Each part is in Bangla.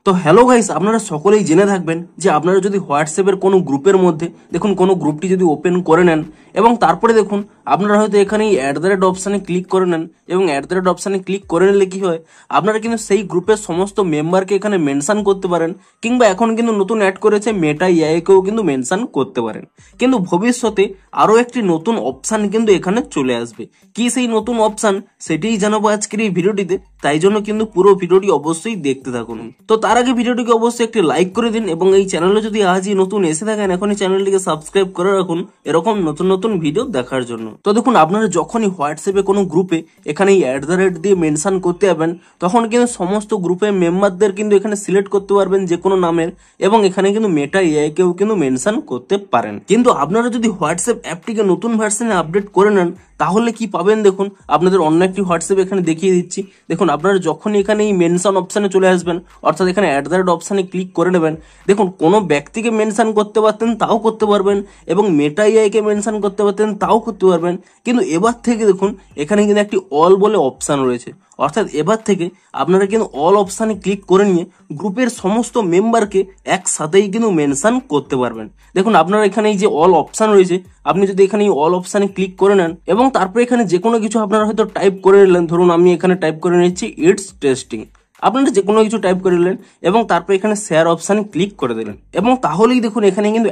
তো হ্যালো গাইস, আপনারা সকলেই জেনে থাকবেন যে আপনারা যদি হোয়াটসঅ্যাপের কোনো গ্রুপের মধ্যে দেখুন কোনো গ্রুপটি যদি ওপেন করে নেন এবং তারপরে দেখুন আপনারা হয়তো এখানে @ অপশানে ক্লিক করে নেন এবং @ অপশানে ক্লিক করে নিলে কি হয়, আপনারা কিন্তু সেই গ্রুপের সমস্ত মেম্বারকে এখানে মেনশন করতে পারেন, কিংবা এখন কিন্তু নতুন অ্যাড করেছে মেটা এআইকেও কিন্তু মেনশন করতে পারেন। কিন্তু ভবিষ্যতে আরো একটি নতুন অপশান কিন্তু এখানে চলে আসবে। কি সেই নতুন অপশান সেটাই জানাবো আজকের এই ভিডিওটিতে, তাই জন্য কিন্তু পুরো ভিডিওটি অবশ্যই দেখতে থাকুন। তো তার আগে ভিডিওটিকে অবশ্যই একটি লাইক করে দিন এবং এই চ্যানেলে যদি আজই নতুন এসে থাকেন এখনই চ্যানেলটিকে সাবস্ক্রাইব করে রাখুন এরকম নতুন নতুন ভিডিও দেখার জন্য। তো দেখুন, আপনারা যখনই হোয়াটসঅ্যাপে কোনো গ্রুপে এখানে এই @ দিয়ে মেনশন করতে যাবেন, তখন কিন্তু সমস্ত গ্রুপের মেম্বারদের কিন্তু এখানে সিলেক্ট করতে পারবেন যে কোনো নামের, এবং এখানে কিন্তু মেটা এআইকেও কিন্তু মেনশন করতে পারেন। কিন্তু আপনারা যদি হোয়াটসঅ্যাপ অ্যাপটিকে নতুন ভার্সনে আপডেট করে নেন তাহলে কি পাবেন দেখুন, আপনাদের অন্য একটি হোয়াটসঅ্যাপ এখানে দেখিয়ে দিচ্ছি। দেখুন, আপনারা যখনই এখানে এই মেনশন অপশানে চলে আসবেন, অর্থাৎ এখানে @ অপশানে ক্লিক করে নেবেন, দেখুন কোনো ব্যক্তিকে মেনশন করতে পারতেন তাও করতে পারবেন, এবং মেটা এআইকে মেনশন করতে পারতেন তাও করতে পারবেন। কিন্তু এবার থেকে দেখুন এখানে কিন্তু একটি অল বলে অপশান রয়েছে, অর্থাৎ এবার থেকে আপনারা কিন্তু অল অপশানে ক্লিক করে নিয়ে গ্রুপের সমস্ত মেম্বারকে একসাথেই কিন্তু মেনশন করতে পারবেন। দেখুন, আপনারা এখানে এই যে অল অপশান রয়েছে, আপনি যদি এখানে এই অল অপশানে ক্লিক করে নেন এবং তারপরে এখানে যে কোনো কিছু আপনারা হয়তো টাইপ করে নিলেন, ধরুন আমি এখানে টাইপ করে নিচ্ছি ইটস টেস্টিং, আপনারা যে কোনো কিছু টাইপ করে নিলেন এবং তারপর এখানে শেয়ার অপশানে ক্লিক করে দিলেন, এবং তাহলেই দেখুন এখানে কিন্তু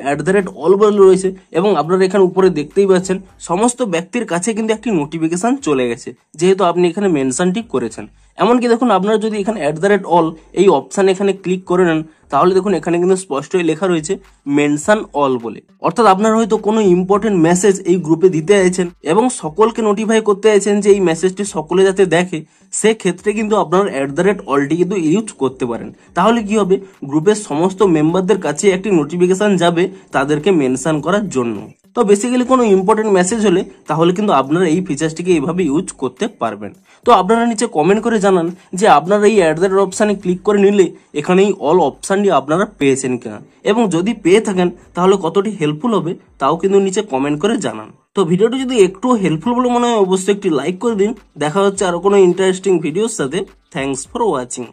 @অল বলে রয়েছে, এবং আপনারা এখানে উপরে দেখতেই পাচ্ছেন সমস্ত ব্যক্তির কাছে কিন্তু একটি নোটিফিকেশন চলে গেছে, যেহেতু আপনি এখানে মেনশনটি করেছেন। এমনকি দেখুন, আপনারা যদি এখানে @অল এই অপশানে এখানে ক্লিক করে নেন তাহলে দেখুন এখানে কিন্তু স্পষ্টই লেখা রয়েছে মেনশন অল বলে, অর্থাৎ আপনারা হয়তো কোনো ইম্পর্টেন্ট মেসেজ এই গ্রুপে দিতে চাইছেন এবং সকলকে নোটিফাই করতে চাইছেন যে এই মেসেজটি সকলে যাতে দেখে, সেক্ষেত্রে কিন্তু আপনার @অলটি কিন্তু ইউজ করতে পারেন। তাহলে কি হবে, গ্রুপের সমস্ত মেম্বারদের কাছে একটি নোটিফিকেশন যাবে তাদেরকে মেনশন করার জন্য। তো বেসিক্যালি কোনো ইম্পর্টেন্ট মেসেজ হলে তাহলে কিন্তু আপনারা এই ফিচারটিকে এইভাবে ইউজ করতে পারবেন। তো আপনারা নিচে কমেন্ট করে জানান যে আপনারা এই @ অপশানে ক্লিক করে নিলে এখানে এই অল অপশানটি আপনারা পেয়েছেন কিনা, এবং যদি পেয়ে থাকেন তাহলে কতটি হেল্পফুল হবে তাও কিন্তু নিচে কমেন্ট করে জানান। তো ভিডিওটি যদি একটু হেল্পফুল বলে মনে হয় অবশ্যই একটি লাইক করে দিন। দেখা হচ্ছে আরো কোনো ইন্টারেস্টিং ভিডিওর সাথে। Thanks for watching.